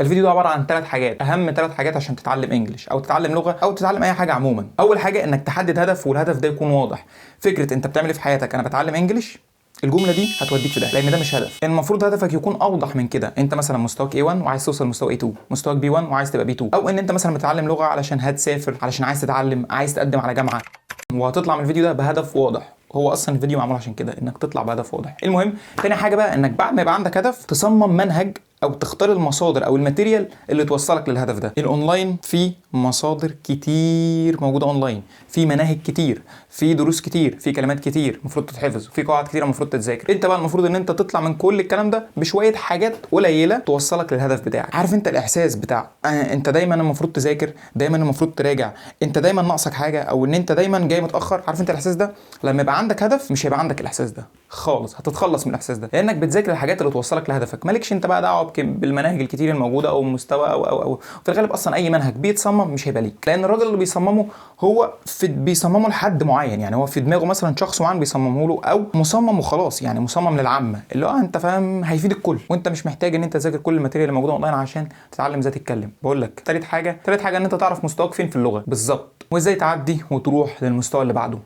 الفيديو ده عباره عن 3 حاجات، اهم 3 حاجات عشان تتعلم انجلش او تتعلم لغه او تتعلم اي حاجه عموما. اول حاجه انك تحدد هدف، والهدف ده يكون واضح. فكره انت بتعمل ايه في حياتك؟ انا بتعلم انجلش. الجمله دي هتوديك في ده، لان ده مش هدف. المفروض هدفك يكون اوضح من كده. انت مثلا مستواك A1 وعايز توصل لمستوى A2، مستواك B1 وعايز تبقى B2، او ان انت مثلا بتتعلم لغه علشان هتسافر، علشان عايز تتعلم، عايز تقدم على جامعه، وهتطلع من الفيديو ده بهدف واضح. هو اصلا الفيديو معمول عشان كده، انك تطلع بهدف واضح. المهم، تاني حاجه بقى انك بعد ما يبقى عندك هدف تصمم منهج او تختار المصادر او الماتيريال اللي توصلك للهدف ده. الاونلاين في مصادر كتير موجوده اونلاين، في مناهج كتير، في دروس كتير، في كلمات كتير المفروض تتحفظ، في قواعد كتير المفروض تتذاكر. انت بقى المفروض ان انت تطلع من كل الكلام ده بشويه حاجات قليله توصلك للهدف بتاعك. عارف انت الاحساس بتاع انت دايما المفروض تذاكر، دايما المفروض تراجع، انت دايما ناقصك حاجه، او ان انت دايما جاي متاخر؟ عارف انت الاحساس ده؟ لما يبقى عندك هدف مش هيبقى عندك الاحساس ده خالص، هتتخلص من الاحساس ده لانك بتذاكر الحاجات اللي توصلك لهدفك. مالكش انت بقى دعوه بالمناهج الكتير الموجوده او المستوى او في الغالب اصلا اي منهج بيتصمم مش هيبقى ليك، لان الراجل اللي بيصممه هو بيصممه لحد معين. يعني هو في دماغه مثلا شخص معين بيصممه له، او مصمم وخلاص، يعني مصمم للعامه اللي هو انت فاهم هيفيد الكل، وانت مش محتاج ان انت تذاكر كل الماتيريال اللي موجوده اونلاين عشان تتعلم ازاي تتكلم. بقول لك تالت حاجه ان انت تعرف مستواك فين في اللغه بالظبط، وازاي تعدي وتروح للمستوى اللي بعده.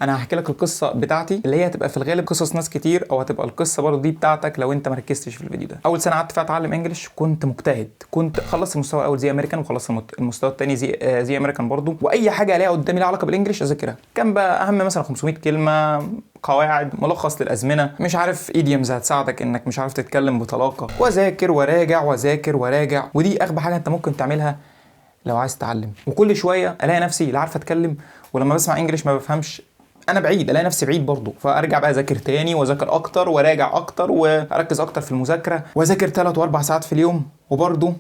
انا هحكي لك القصه بتاعتي اللي هي هتبقى في الغالب قصص ناس كتير، او هتبقى القصه برضه دي بتاعتك لو انت مركزتش في الفيديو ده. اول سنه قعدت فيها اتعلم انجلش كنت مجتهد، كنت خلصت المستوى الاول زي امريكان، وخلصت المستوى الثاني زي امريكان برضه، واي حاجه الاقيها قدامي لها علاقه بالانجلش اذاكرها. كان بقى اهم مثلا 500 كلمه، قواعد، ملخص للازمنه، مش عارف ايديومز هتساعدك انك مش عارف تتكلم بطلاقه، واذاكر وراجع واذاكر وراجع. ودي اغبى حاجه انت ممكن تعملها لو عايز تتعلم. وكل شويه الاقي نفسي لا عارف اتكلم، ولما بسمع انجلش ما بفهمش، انا بعيد، الاقي نفسي بعيد برضه، فارجع بقى اذاكر تاني واذاكر اكتر وراجع اكتر واركز اكتر في المذاكره، واذاكر 3 و4 ساعات في اليوم، وبرضه ما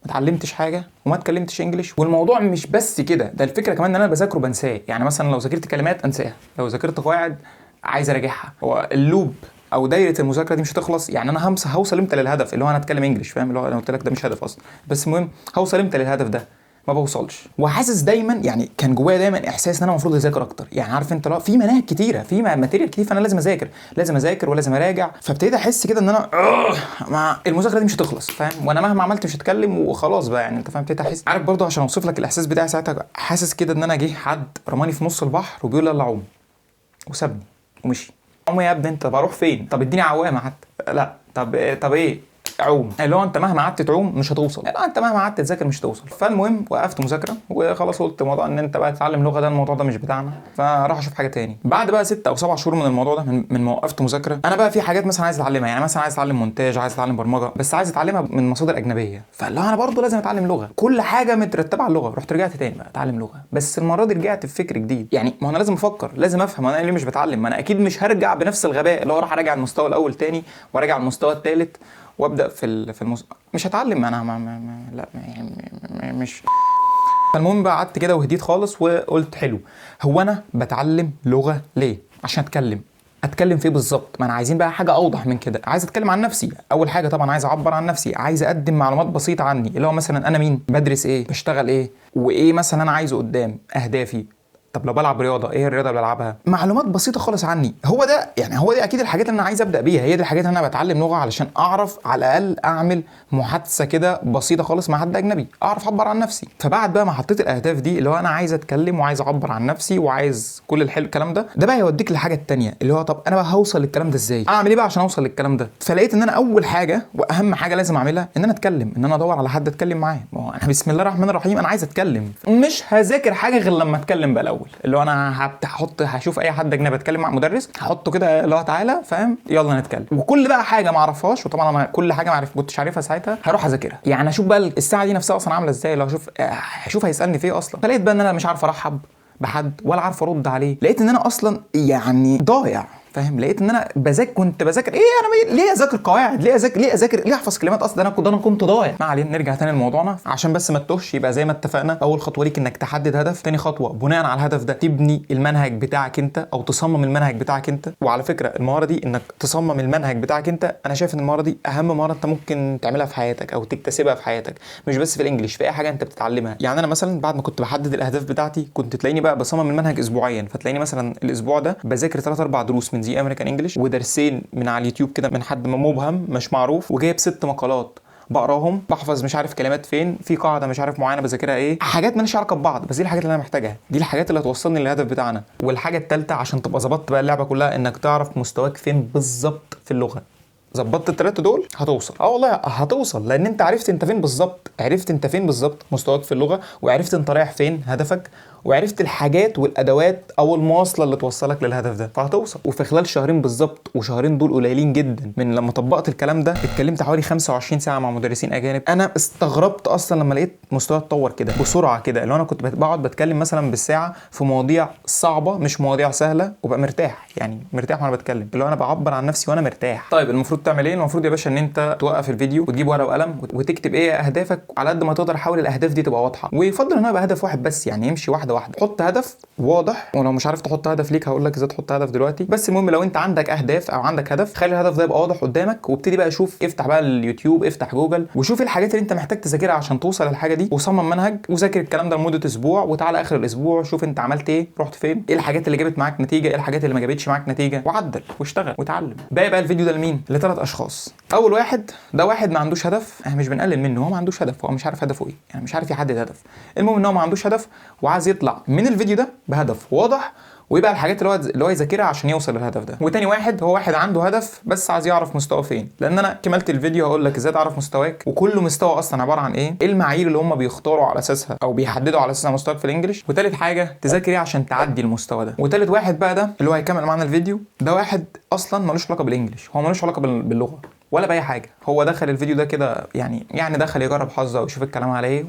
اتعلمتش حاجه وما اتكلمتش انجلش. والموضوع مش بس كده، ده الفكره كمان ان انا بذاكره بنساه. يعني مثلا لو ذاكرت كلمات انساها، لو ذاكرت قواعد عايز اراجعها. هو اللوب او دايره المذاكره دي مش هتخلص. يعني انا هوصل امتى للهدف اللي هو انا اتكلم انجلش؟ فاهم؟ اللي هو انا قلت لك ده مش هدف اصلا، بس المهم هوصل امتى للهدف ده؟ ما بوصلش. وحاسس دايما، يعني كان جوايا دايما احساس ان انا المفروض اذاكر اكتر. يعني عارف انت، لا في مناهج كتيره، في ماتيريال كتير، فانا لازم اذاكر ولازم اراجع. فابتديت احس كده ان انا مع المذاكره دي مش هتخلص، فاهم؟ وانا مهما عملت مش هتكلم وخلاص بقى، يعني انت فاهم. ابتديت احس، عارف برضه عشان اوصف لك الاحساس بتاعي ساعتها، حاسس كده ان انا جه حد رماني في نص البحر وبيقول لي يلا عوم، وسابني ومشي. عوم يا ابني؟ انت بروح فين؟ طب اديني عوامه حتى. لا طب ايه عوم؟ اللي هو انت مهما قعدت تعوم مش هتوصل، لا انت مهما قعدت تذاكر مش هتوصل. فالمهم وقفت مذاكره وخلاص، قلت موضوع ان انت بقى تتعلم لغه ده الموضوع ده مش بتاعنا، فراح اشوف حاجه تاني. بعد بقى 6 أو 7 شهور من الموضوع ده، من ما وقفت مذاكره، انا بقى في حاجات مثلا عايز اتعلمها. يعني مثلا عايز اتعلم مونتاج، عايز اتعلم برمجه، بس عايز اتعلمها من مصادر اجنبيه. فاللي انا برضه لازم اتعلم لغه، كل حاجه مترتبه على اللغه. رحت رجعت تاني بقى اتعلم لغه، بس المره دي رجعت بفكر جديد. يعني ما انا لازم افكر، لازم افهم انا ليه مش بتعلم. ما انا اكيد مش هرجع بنفس الغباء اللي هو راح اراجع المستوى الاول تاني وراجع المستوى الثالث وابدا مش هتعلم انا لا يعني مش. فالمهم بقى قعدت كده وهديت خالص وقلت حلو، هو انا بتعلم لغه ليه؟ عشان اتكلم فيه بالظبط. ما انا عايزين بقى حاجه اوضح من كده. عايز اتكلم عن نفسي. اول حاجه طبعا عايز اعبر عن نفسي، عايز اقدم معلومات بسيطه عني، اللي هو مثلا انا مين، بدرس ايه، بشتغل ايه، وايه مثلا انا عايزه قدام، اهدافي. طب لو بلعب رياضه، ايه الرياضه اللي بلعبها؟ معلومات بسيطه خالص عني. هو ده يعني، هو دي اكيد الحاجات اللي انا عايز ابدا بيها. هي دي الحاجات اللي انا بتعلم لغه علشان اعرف على الاقل اعمل محادثه كده بسيطه خالص مع حد اجنبي، اعرف اعبر عن نفسي. فبعد بقى ما حطيت الاهداف دي، اللي هو انا عايز اتكلم وعايز اعبر عن نفسي وعايز كل الكلام ده بقى يوديك للحاجه الثانيه، اللي هو طب انا بقى هوصل للكلام ده ازاي؟ اعمل ايه بقى عشان اوصل للكلام ده؟ فلقيت ان انا اول حاجه واهم حاجه لازم اعملها ان انا اتكلم، ان انا ادور على حد اتكلم معاه. ما هو انا بسم الله الرحمن الرحيم انا عايز اتكلم، مش هذاكر حاجه غير لما اتكلم بقى الاول. اللي هو انا هشوف اي حد اجنبي اتكلم مع مدرس، هحطه كده اللي هو تعالى فاهم يلا نتكلم، وكل بقى حاجه ما اعرفهاش، وطبعا انا كل حاجه ما كنتش عارفها ساعتها هروح اذاكرها. يعني اشوف بقى الساعه دي نفسها اصلا عامله ازاي، لو هشوف هيسالني في ايه اصلا. فلقيت بقى ان انا مش عارف ارحب بحد ولا عارف ارد عليه. لقيت ان انا اصلا يعني ضايع، فاهم؟ لقيت ان انا كنت بذاكر ايه؟ انا ليه اذاكر قواعد؟ ليه اذاكر ليه احفظ كلمات اصلا؟ انا كنت ضايع. ما علينا، نرجع تاني لموضوعنا عشان بس ما تتوهش. يبقى زي ما اتفقنا، اول خطوه ليك انك تحدد هدف، تاني خطوه بناء على الهدف ده تبني المنهج بتاعك انت، او تصمم المنهج بتاعك انت. وعلى فكره المهاره دي انك تصمم المنهج بتاعك انت، انا شايف ان المهاره دي اهم مهاره انت ممكن تعملها في حياتك او تكتسبها في حياتك، مش بس في الانجليش، في اي حاجه انت بتتعلمها. يعني انا مثلا بعد ما كنت بحدد الاهداف بتاعتي، كنت تلاقيني بقى بصمم المنهج اسبوعيا. فتلاقيني مثلا الاسبوع ده بذاكر 3 4 دروس من زي امريكان انجلش، ودرسين من على اليوتيوب كده من حد مبهم مش معروف، وجايب 6 مقالات بقراهم، بحفظ مش عارف كلمات فين، في قاعده مش عارف معينه بذاكرها ايه، حاجات مالهاش علاقه ببعض، بس دي الحاجات اللي انا محتاجها، دي الحاجات اللي هتوصلني للهدف بتاعنا. والحاجه الثالثه عشان تبقى ظبطت بقى اللعبه كلها، انك تعرف مستواك فين بالظبط في اللغه. ظبطت الثلاثه دول هتوصل، والله هتوصل، لان انت عرفت انت فين بالظبط، عرفت انت فين بالظبط مستواك في اللغه، وعرفت انت رايح فين هدفك، وعرفت الحاجات والادوات او المواصله اللي توصلك للهدف ده، فهتوصل. وفي خلال شهرين بالظبط، وشهرين دول قليلين جدا، من لما طبقت الكلام ده اتكلمت حوالي 25 ساعه مع مدرسين اجانب. انا استغربت اصلا لما لقيت مستواي اتطور كده بسرعه كده، اللي انا كنت بقعد بتكلم مثلا بالساعه في مواضيع صعبه مش مواضيع سهله، وبقى مرتاح، يعني مرتاح وانا بتكلم، اللي هو انا بعبر عن نفسي وانا مرتاح. طيب المفروض تعمل ايه؟ المفروض يا باشا ان انت توقف الفيديو وتجيب ورقه وقلم وتكتب ايه اهدافك على قد ما تقدر. حاول الاهداف دي تبقى واضحه، ويفضل انها يبقى هدف واحد بس، يعني يمشي واحده واحده. حط هدف واضح، ولو مش عارف تحط هدف ليك هقول لك ازاي تحط هدف دلوقتي. بس المهم لو انت عندك اهداف او عندك هدف، خلي الهدف ده يبقى واضح قدامك، وابتدي بقى شوف، افتح بقى اليوتيوب، افتح جوجل، وشوف الحاجات اللي انت محتاج تذاكرها عشان توصل للحاجه دي، وصمم منهج وذاكر الكلام ده لمده اسبوع، وتعالى اخر الاسبوع شوف انت عملت ايه، رحت فين، ايه الحاجات اللي جابت معاك نتيجه، ايه الحاجات اللي ما جابتش معاك نتيجه، وعدل واشتغل وتعلم. باقي بقى الفيديو ده لمين؟ لثلاث اشخاص. اول واحد ده واحد ما عندوش هدف، احنا مش بنقلل منه، هو ما عندوش هدف، هو مش عارف هدفه ايه، يعني مش عارف يحدد هدف. المهم ان هو ما عندوش هدف وعايز يطلع من الفيديو ده بهدف واضح، ويبقى الحاجات اللي هو يذاكرها عشان يوصل للهدف ده. وتاني واحد هو واحد عنده هدف بس عايز يعرف مستواه فين، لان انا كملت الفيديو هقول لك ازاي تعرف مستواك، وكل مستوى اصلا عباره عن ايه المعايير اللي هم بيختاروا على اساسها او بيحددوا على اساسها مستواك في الانجليش. وتالت حاجه تذاكر ايه عشان تعدي المستوى ده. وتالت واحد بقى ده اللي هو هيكمل معانا الفيديو، ده واحد اصلا ملوش علاقه بالانجليش، هو ملوش علاقه باللغه ولا باي حاجه، هو دخل الفيديو ده كده يعني دخل يجرب حظه ويشوف الكلام عليه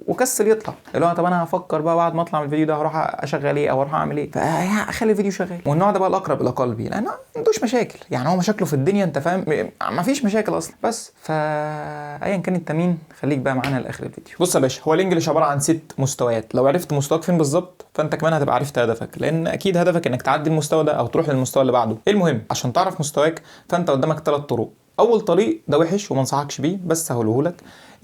وكسل يطلع، اللي هو طب انا هفكر بقى بعد ما اطلع من الفيديو ده هروح اشغل ايه او هروح اعمل ايه، فاخلي الفيديو شغال. والنوع ده بقى الاقرب الى قلبي، لانه ما عندوش مشاكل، يعني هو مشاكله في الدنيا انت فاهم، ما فيش مشاكل اصلا. بس ايا كان انت مين، خليك بقى معانا لاخر الفيديو. بص يا باشا، هو الانجليش عباره عن 6 مستويات، لو عرفت مستواك فين بالظبط فانت كمان هتبقى عرفت هدفك، لان اكيد هدفك انك تعدي المستوى ده او تروح للمستوى اللي بعده. المهم عشان تعرف مستواك فانت قدامك 3 طرق. اول طريق ده وحش وما انصحكش بيه، بس هقوله لك،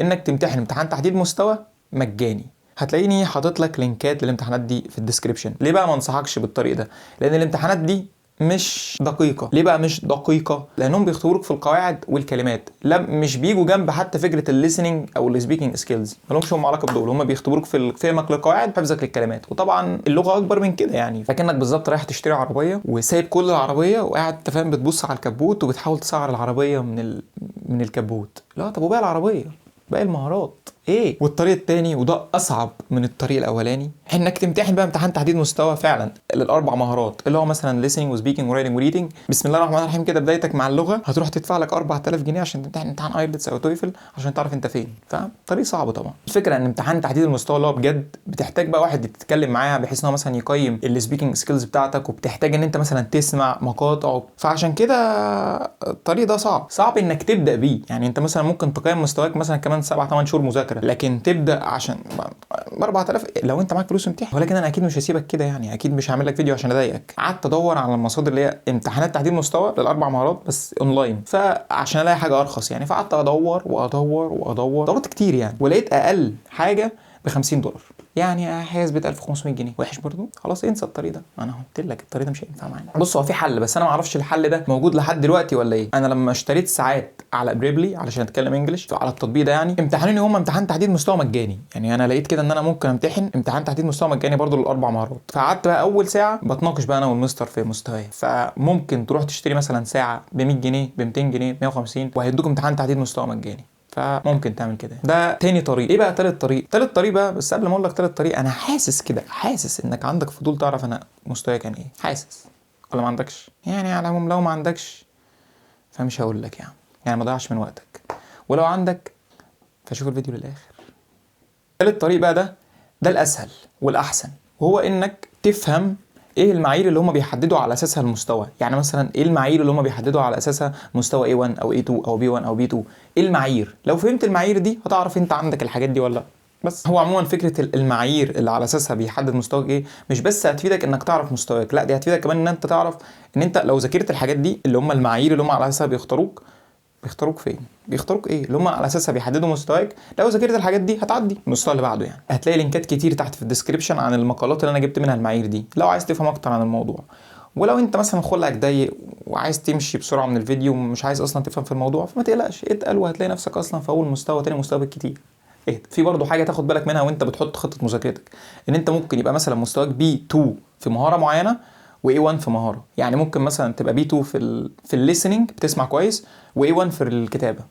انك تمتحن امتحان تحديد مستوى مجاني. هتلاقيني حاطط لك لينكات للامتحانات دي في الديسكريبشن. ليه بقى ما انصحكش بالطريق ده؟ لان الامتحانات دي مش دقيقة. ليه بقى مش دقيقة؟ لأنهم بيختبروك في القواعد والكلمات، لا مش بيجوا جنب حتى فكرة الليسننج أو السبيكنج سكيلز، مالهمش هم علاقة بدول، هم بيختبروك في فهمك للقواعد، حفظك للكلمات، وطبعا اللغة أكبر من كده، يعني فكأنك بالظبط رايح تشتري عربية وسايب كل العربية وقاعد تفهم بتبص على الكبوت وبتحاول تسعر العربية من الكبوت. لا طب وباقي العربية، باقي المهارات ايه؟ والطريق التاني وده اصعب من الطريق الاولاني، انك تمتحن بقى امتحان تحديد مستوى فعلا للاربع مهارات، اللي هو مثلا listening وسبيكنج ورايدنج وريدنج. بسم الله الرحمن الرحيم كده بدايتك مع اللغه، هتروح تدفع لك 4000 جنيه عشان تمتحن امتحان ايلتس او تويفل عشان تعرف انت فين. فطريق صعب طبعا. الفكره ان امتحان تحديد المستوى اللي هو بجد بتحتاج بقى واحد تتكلم معاه بحيث ان هو مثلا يقيم السبيكنج سكيلز بتاعتك، وبتحتاج ان انت مثلا تسمع مقاطع، فعشان كده الطريق ده صعب انك تبدا بيه. يعني انت مثلا ممكن تقيم مستواك مثلا كمان 7 8 شهور مذاكره، لكن تبدا عشان ب 4000 لو انت معاك فلوس امتحن. ولكن انا اكيد مش هسيبك كده، يعني اكيد مش هعمل لك فيديو عشان اضايقك. قعدت ادور على المصادر اللي هي امتحانات تحديد مستوى للاربع مهارات بس اونلاين، فعشان الاقي حاجه ارخص يعني، فقعدت دورت كتير يعني، ولقيت اقل حاجه ب $50، يعني حسبة 1500 جنيه. وحش برضو؟ خلاص انسى الطريق ده، انا قلت لك الطريق ده مش هينفع معانا. بص هو في حل، بس انا ما اعرفش الحل ده موجود لحد دلوقتي ولا ايه. انا لما اشتريت ساعات على بريبلي علشان اتكلم انجلش على التطبيق ده، يعني امتحانوني هم امتحان تحديد مستوى مجاني، يعني انا لقيت كده ان انا ممكن امتحن امتحان تحديد مستوى مجاني برضو للاربع مهارات. فقعدت بقى اول ساعه بتناقش بقى انا والمستر في مستواي. فممكن تروح تشتري مثلا ساعه ب 100 جنيه ب 200 جنيه 150 وهيدوك امتحان تحديد مستوى مجاني. فممكن تعمل كده. ده تاني طريق. ايه بقى تالت طريق بقى؟ بس قبل ما اقول لك تالت طريق، انا حاسس انك عندك فضول تعرف انا مستواي كان ايه. حاسس ولا ما عندكش؟ يعني على العموم لو ما عندكش فمش هقول لك، يعني ما ضيعش من وقتك، ولو عندك فشوف الفيديو للاخر. تالت طريق بقى ده الاسهل والاحسن، وهو انك تفهم ايه المعايير اللي هم بيحددوا على اساسها المستوى. يعني مثلا ايه المعايير اللي هم بيحددوا على اساسها مستوى A1 او A2 او B1 او B2؟ ايه المعايير؟ لو فهمت المعايير دي هتعرف انت عندك الحاجات دي ولا لا. بس هو عموما فكره المعايير اللي على اساسها بيحدد مستواك ايه، مش بس هتفيدك انك تعرف مستواك، لا دي هتفيدك كمان ان انت تعرف ان انت لو ذاكرت الحاجات دي اللي هم المعايير اللي هم على اساسها بيختاروك فين، بيختاروك ايه اللي هم على اساسها بيحددوا مستواك، لو ذاكرت الحاجات دي هتعدي المستوى اللي بعده. يعني هتلاقي لينكات كتير تحت في الديسكريبشن عن المقالات اللي انا جبت منها المعايير دي لو عايز تفهم اكتر عن الموضوع. ولو انت مثلا خلقك ضيق وعايز تمشي بسرعه من الفيديو ومش عايز اصلا تفهم في الموضوع، فما تقلقش، اتقل وهتلاقي نفسك اصلا في اول مستوى تاني مستوى بالكتير. ايه في برضه حاجه تاخد بالك منها وانت بتحط خطه مذاكرتك، ان انت ممكن يبقى مثلا مستواك B2 في مهاره معينه و A1 في مهاره. يعني ممكن مثلا تبقى B2 في الليسننج بتسمع كويس، و A1 في الكتابه.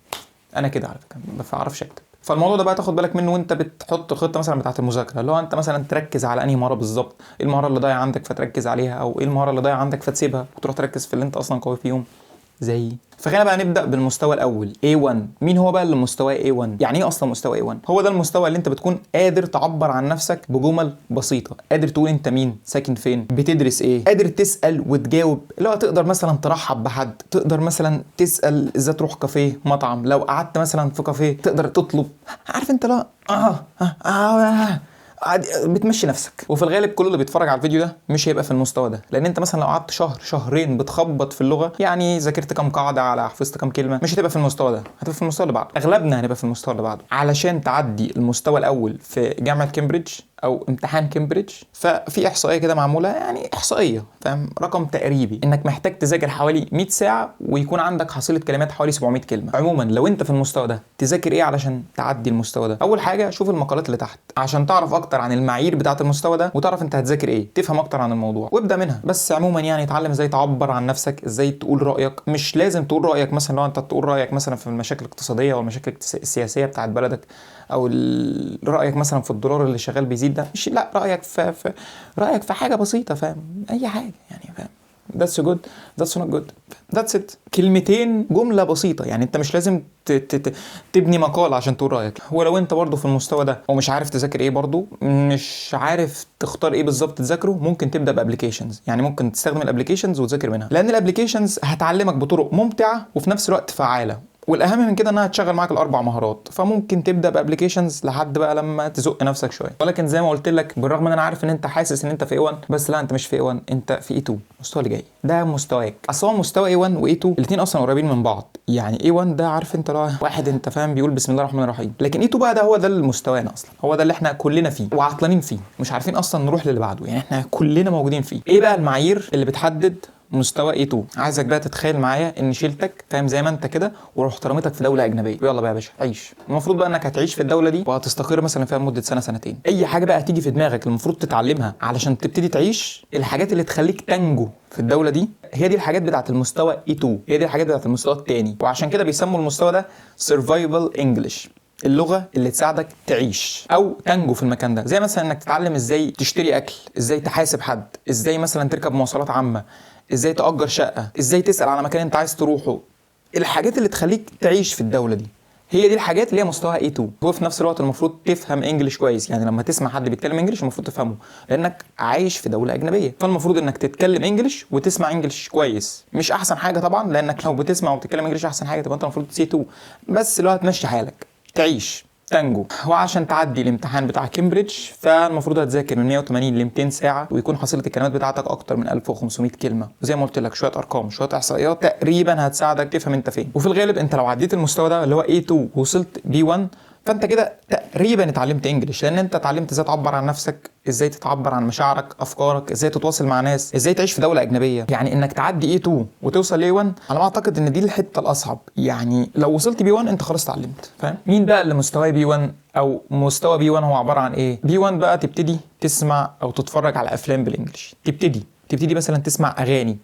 انا كده على فكره ما بعرفش اكتب. فالموضوع ده بقى تاخد بالك منه وانت بتحط خطه مثلا بتاعه المذاكره، اللي هو انت مثلا تركز على انهي مهاره بالظبط، ايه المهاره اللي ضايعه عندك فتركز عليها، او ايه المهاره اللي ضايعه عندك فتسيبها وتروح تركز في اللي انت اصلا قوي فيهم زي. فخلينا بقى نبدا بالمستوى الاول A1. مين هو بقى اللي مستواه A1؟ يعني ايه اصلا مستوى A1؟ هو ده المستوى اللي انت بتكون قادر تعبر عن نفسك بجمل بسيطه، قادر تقول انت مين، ساكن فين، بتدرس ايه، قادر تسال وتجاوب، اللي هو تقدر مثلا ترحب بحد، تقدر مثلا تسال ازاي تروح كافيه مطعم، لو قعدت مثلا في كافيه تقدر تطلب، عارف انت لا بتمشي نفسك. وفي الغالب كل اللي بيتفرج على الفيديو ده مش هيبقى في المستوى ده، لان انت مثلا لو قعدت شهر شهرين بتخبط في اللغه، يعني ذاكرت كام قاعده على حفظت كام كلمه، مش هتبقى في المستوى ده، هتبقى في المستوى اللي بعده. اغلبنا هنبقى في المستوى اللي بعده. علشان تعدي المستوى الاول في جامعه كامبريدج او امتحان كامبريدج، ففي احصائيه كده معموله، يعني احصائيه فاهم، رقم تقريبي، انك محتاج تذاكر حوالي 100 ساعه ويكون عندك حصيله كلمات حوالي 700 كلمه. عموما لو انت في المستوى ده تذاكر ايه علشان تعدي المستوى ده؟ اول حاجه شوف المقالات اللي تحت عشان تعرف اكتر عن المعايير بتاعه المستوى ده وتعرف انت هتذاكر ايه، تفهم اكتر عن الموضوع وابدا منها. بس عموما يعني اتعلم ازاي تعبر عن نفسك، ازاي تقول رايك. مش لازم تقول رايك مثلا لو انت تقول رايك مثلا في المشاكل الاقتصاديه او المشاكل السياسيه بتاعه بلدك، او رايك مثلا في الدولار اللي شغال بيزيد ده، مش لا، رايك في حاجه بسيطه، فاهم، اي حاجه يعني، فاهم. That's good, that's not good, that's it. كلمتين، جملة بسيطة، يعني انت مش لازم تبني مقال عشان تقول رأيك. ولو انت برضو في المستوى ده ومش عارف تذاكر ايه، برضو مش عارف تختار ايه بالظبط تذاكره، ممكن تبدأ بابليكيشنز. يعني ممكن تستخدم الابليكيشنز وتذاكر منها، لان الابليكيشنز هتعلمك بطرق ممتعة وفي نفس الوقت فعالة، والاهم من كده انها تشغل معاك الاربع مهارات. فممكن تبدا بابليكيشنز لحد بقى لما تزق نفسك شويه. ولكن زي ما قلت لك، بالرغم ان انا عارف ان انت حاسس ان انت في A1، بس لا، انت مش في A1، انت في A2. المستوى اللي جاي ده مستواك. اصل هو مستوى A1 و A2 الاثنين اصلا قريبين من بعض. يعني A1 ده عارف انت لا واحد انت فاهم بيقول بسم الله الرحمن الرحيم، لكن A2 بقى ده هو ده المستوانا اصلا، هو ده اللي احنا كلنا فيه وعطلانين فيه، مش عارفين اصلا نروح للي بعده. يعني احنا كلنا موجودين فيه. ايه بقى المعايير اللي بتحدد مستوى A2؟ عايزك بقى تتخيل معايا ان شيلتك فاهم زي ما انت كده ورحت رميتك في دوله اجنبيه، يلا بقى يا باشا عيش. المفروض بقى انك هتعيش في الدوله دي وهتستقر مثلا فيها لمده سنه سنتين. اي حاجه بقى هتيجي في دماغك المفروض تتعلمها علشان تبتدي تعيش، الحاجات اللي تخليك تنجو في الدوله دي، هي دي الحاجات بتاعه المستوى A2، هي دي الحاجات بتاعه المستوى الثاني. وعشان كده بيسموا المستوى ده Survival English، اللغه اللي تساعدك تعيش او تنجو في المكان ده. زي مثلا انك تتعلم ازاي تشتري اكل، ازاي تحاسب حد، ازاي مثلا تركب مواصلات عامه، ازاي تأجر شقة، ازاي تسأل على مكان انت عايز تروحه. الحاجات اللي تخليك تعيش في الدولة دي هي دي الحاجات اللي هي مستوى A2. وفي نفس الوقت المفروض تفهم انجليش كويس، يعني لما تسمع حد بيتكلم انجليش المفروض تفهمه، لانك عايش في دولة اجنبية، فالمفروض انك تتكلم انجليش وتسمع انجليش كويس. مش احسن حاجة طبعا، لانك لو بتسمع وبتتكلم انجليش احسن حاجة تبقى انت المفروض C2، بس لو هتمشي حالك تعيش تنجو. وعشان تعدي الامتحان بتاع كامبريدج فالمفروض هتذاكر من 180 ل 200 ساعه، ويكون حصيله الكلمات بتاعتك اكتر من 1500 كلمه. وزي ما قلت لك شويه ارقام شويه احصائيات تقريبا هتساعدك تفهم انت فين. وفي الغالب انت لو عديت المستوى ده اللي هو A2 ووصلت B1 فانت كده تقريبا اتعلمت انجليش، لان انت اتعلمت ازاي تعبر عن نفسك، ازاي تتعبر عن مشاعرك افكارك، ازاي تتواصل مع ناس، ازاي تعيش في دوله اجنبيه. يعني انك تعدي A2 وتوصل ل A1 انا اعتقد ان دي الحته الاصعب. يعني لو وصلت B1 انت خلاص اتعلمت، فاهم. مين بقى اللي مستوى B1 او مستوى B1 هو عباره عن ايه؟ B1 بقى تبتدي تسمع او تتفرج على افلام بالانجليش، تبتدي مثلا تسمع اغاني،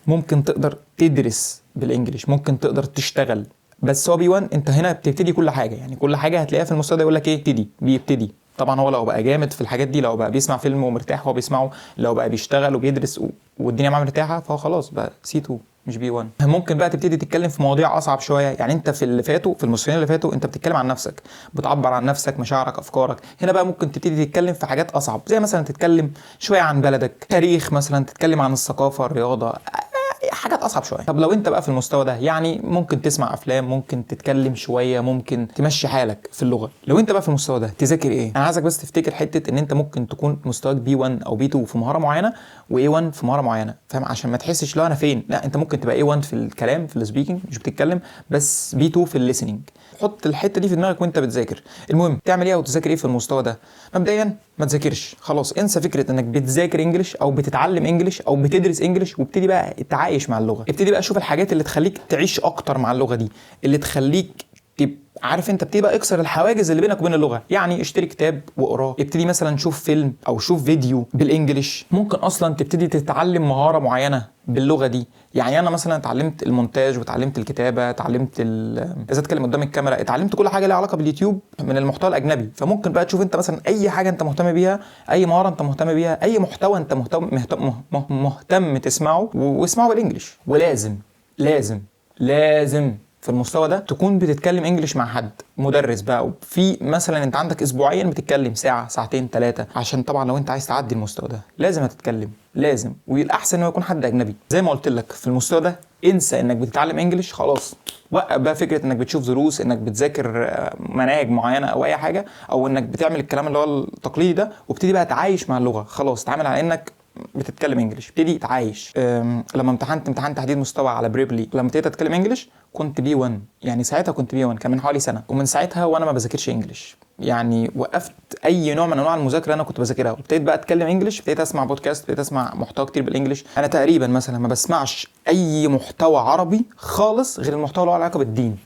ممكن تقدر تدرس بالانجليش، ممكن تقدر تشتغل. بس هو B1 انت هنا بتبتدي كل حاجه، يعني كل حاجه هتلاقيها في المستوى ده يقول لك ايه، بيبتدي. طبعا هو لو بقى جامد في الحاجات دي، لو بقى بيسمع فيلم ومرتاح هو بيسمعه، لو بقى بيشتغل وبيدرس والدنيا معاه مرتاحه، فهو خلاص بقى C2 مش B1. ممكن بقى تبتدي تتكلم في مواضيع اصعب شويه. يعني انت في اللي فاتوا، في المستويين اللي فاتوا انت بتتكلم عن نفسك، بتعبر عن نفسك، مشاعرك، افكارك. هنا بقى ممكن تبتدي تتكلم في حاجات اصعب، زي مثلا تتكلم شويه عن بلدك، تاريخ مثلا، تتكلم عن الثقافه، الرياضه، حاجات اصعب شويه. طب لو انت بقى في المستوى ده، يعني ممكن تسمع افلام، ممكن تتكلم شويه، ممكن تمشي حالك في اللغه. لو انت بقى في المستوى ده تذاكر ايه؟ انا عايزك بس تفتكر حته ان انت ممكن تكون مستواك B1 او B2 في مهاره معينه و A1 في مهاره معينه، فاهم، عشان ما تحسش لو انا فين. لا، انت ممكن تبقى A1 في الكلام، في السبيكنج، مش بتتكلم، بس B2 في الليسننج. حط الحته دي في دماغك وانت بتذاكر. المهم تعمل ايه او تذاكر ايه في المستوى ده؟ مبدئيا ما تذاكرش خلاص، انسى فكره انك بتذاكر انجلش او بتتعلم انجلش او بتدرس انجلش، وابتدي بقى تتعايش مع اللغه. ابتدي بقى شوف الحاجات اللي تخليك تعيش اكتر مع اللغه دي، اللي تخليك عارف انت بتبقى اكسر الحواجز اللي بينك وبين اللغه. يعني اشتري كتاب واقراه، ابتدي مثلا شوف فيلم او شوف فيديو بالانجلش. ممكن اصلا تبتدي تتعلم مهاره معينه باللغه دي. يعني انا مثلا اتعلمت المونتاج وتعلمت الكتابه، اتعلمت ازاي اتكلم قدام الكاميرا، اتعلمت كل حاجه ليها علاقه باليوتيوب من المحتوى الاجنبي. فممكن بقى تشوف انت مثلا اي حاجه انت مهتم بيها، اي مهاره انت مهتم بيها، اي محتوى انت مهتم تسمعه، واسمعه بالانجلش. ولازم لازم في المستوى ده تكون بتتكلم انجليش مع حد مدرس بقى. في مثلا انت عندك اسبوعيا بتتكلم ساعه ساعتين 3، عشان طبعا لو انت عايز تعدي المستوى ده لازم هتتكلم، لازم. والاحسن انه يكون حد اجنبي. زي ما قلت لك في المستوى ده انسى انك بتتعلم انجليش خلاص. وقف بقى فكره انك بتشوف دروس، انك بتذاكر مناهج معينه او اي حاجه، او انك بتعمل الكلام اللي هو التقليدي ده، وابتدي بقى تعايش مع اللغه. خلاص تعامل على انك بتتكلم انجلش، ابتدي تعايش. لما امتحنت امتحان تحديد مستوى على بريبلي، لما ابتديت اتكلم انجلش كنت بي 1. يعني ساعتها كنت بي 1، كان من حوالي سنه. ومن ساعتها وانا ما بذاكرش انجلش، يعني وقفت اي نوع من انواع المذاكره انا كنت بذاكرها، وابتديت بقى اتكلم انجلش. ابتديت اسمع بودكاست، ابتديت اسمع محتوى كتير بالانجلش. انا تقريبا مثلا ما بسمعش اي محتوى عربي خالص غير المحتوى اللي له علاقه بالدين،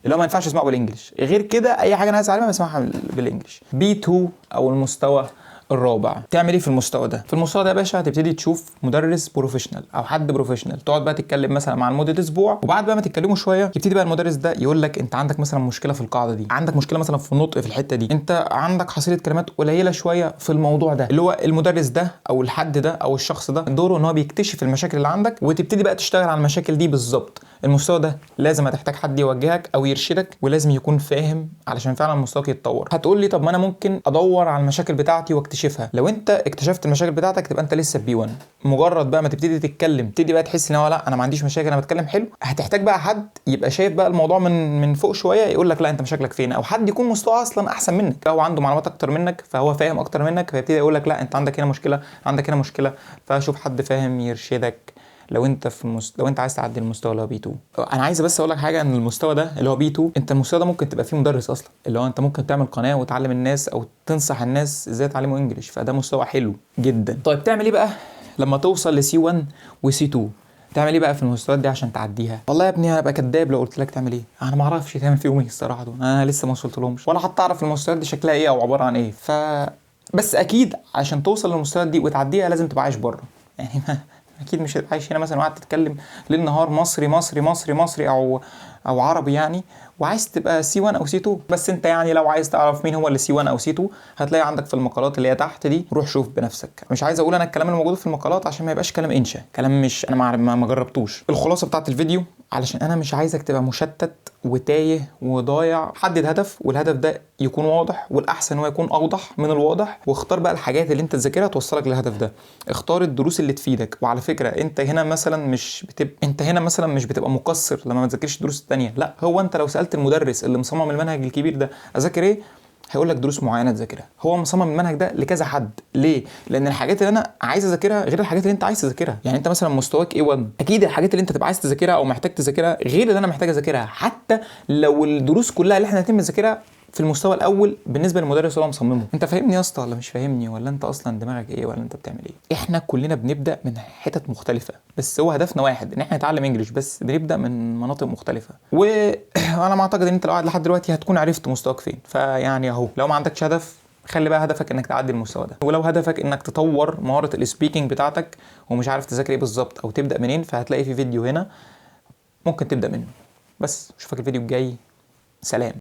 اللي هو ما ينفعش اسمعه بالانجلش. غير كده اي حاجه انا عايز اعلمها بسمعها بالانجلش. بي 2 او المستوى الرابع. تعمل ايه في المستوى ده؟ في المستوى ده يا باشا هتبتدي تشوف مدرس بروفيشنال او حد بروفيشنال، تقعد بقى تتكلم مثلا مع لمده اسبوع. وبعد بقى ما تتكلموا شويه يبتدي بقى المدرس ده يقول لك انت عندك مثلا مشكله في القاعده دي، عندك مشكله مثلا في النطق في الحته دي، انت عندك حصيله كلمات قليله شويه في الموضوع ده. اللي هو المدرس ده او الحد ده او الشخص ده دوره ان هو بيكتشف المشاكل اللي عندك، وتبتدي بقى تشتغل على المشاكل دي بالظبط. المستوى ده لازم هتحتاج حد يوجهك او يرشدك، ولازم يكون فاهم علشان فعلا مستواك يتطور. هتقول لي طب ما انا ممكن ادور على المشاكل بتاعتي واكتشفها. لو انت اكتشفت المشاكل بتاعتك تبقى انت لسه بي 1. مجرد بقى ما تبتدي تتكلم تبتدي بقى تحس ان هو لا انا ما عنديش مشاكل، انا بتكلم حلو. هتحتاج بقى حد يبقى شايف بقى الموضوع من فوق شويه، يقول لك لا انت مشاكلك فين، او حد يكون مستواه اصلا احسن منك، هو عنده معلومات اكتر منك فهو فاهم اكتر منك، فيبتدي يقول لك لا انت عندك هنا مشكله، عندك هنا مشكله. فشوف حد فاهم يرشدك لو انت لو انت عايز تعدي المستوى اللي هو بي 2. انا عايز بس اقول لك حاجه، ان المستوى ده اللي هو بي 2 انت المستوى ده ممكن تبقى فيه مدرس اصلا، اللي هو انت ممكن تعمل قناه وتعلم الناس او تنصح الناس ازاي يتعلموا انجليش. فده مستوى حلو جدا. طيب تعمل ايه بقى لما توصل لسي 1 وسي 2؟ تعمل ايه بقى في المستويات دي عشان تعديها؟ والله يا ابني هبقى كداب لو قلت لك تعمل ايه. انا ما اعرفش تعمل فيهم ايه الصراحه دول، انا لسه ما وصلت لهمش ولا حتى اعرف المستويات دي شكلها ايه او عباره عن ايه. بس اكيد عشان توصل للمستويات دي وتعديها لازم تبقى عايش بره. يعني اكيد مش هتبقى عايش هنا مثلا وقاعد تتكلم ليل نهار مصري مصري مصري مصري او عربي يعني، وعايز تبقى سي 1 او سي 2. بس انت يعني لو عايز تعرف مين هو اللي سي 1 او سي 2 هتلاقي عندك في المقالات اللي هي تحت دي، روح شوف بنفسك. مش عايز اقول انا الكلام اللي موجود في المقالات عشان ما يبقاش كلام انشا، كلام مش انا ما جربتوش. الخلاصه بتاعت الفيديو علشان انا مش عايزك تبقى مشتت وتايه وضايع. حدد هدف، والهدف ده يكون واضح، والاحسن هو يكون اوضح من الواضح. واختار بقى الحاجات اللي انت تذاكرها توصلك للهدف ده. اختار الدروس اللي تفيدك. وعلى فكره انت هنا مثلا مش بتبقى مقصر لما ما تذاكرش الدروس الثانيه، لا هو انت لو سالت المدرس اللي مصمم المنهج الكبير ده اذاكر ايه هيقول لك دروس معينه تذاكرها. هو مصمم المنهج ده لكذا حد. ليه؟ لان الحاجات اللي انا عايز اذاكرها غير الحاجات اللي انت عايز تذاكرها. يعني انت مثلا مستواك A1، اكيد الحاجات اللي انت تبقى عايز تذاكرها او محتاج تذاكرها غير اللي انا محتاج اذاكرها، حتى لو الدروس كلها اللي احنا هنتم نذاكرها في المستوى الاول بالنسبه للمدرس اللي هو مصممه. انت فاهمني يا اسطى ولا مش فاهمني؟ ولا انت اصلا دماغك ايه؟ ولا انت بتعمل ايه؟ احنا كلنا بنبدا من حتت مختلفه، بس هو هدفنا واحد ان احنا نتعلم انجليش، بس بنبدا من مناطق مختلفه. وانا ما اعتقد ان انت لو قاعد لحد دلوقتي هتكون عرفت مستواك فين. فيعني اهو لو ما عندكش هدف خلي بقى هدفك انك تعدي المستوى ده. ولو هدفك انك تطور مهاره السبيكنج بتاعتك ومش عارف تذاكر ايه بالظبط او تبدا منين، فهتلاقي في فيديو هنا ممكن تبدا منه. بس اشوفك الفيديو الجاي. سلام.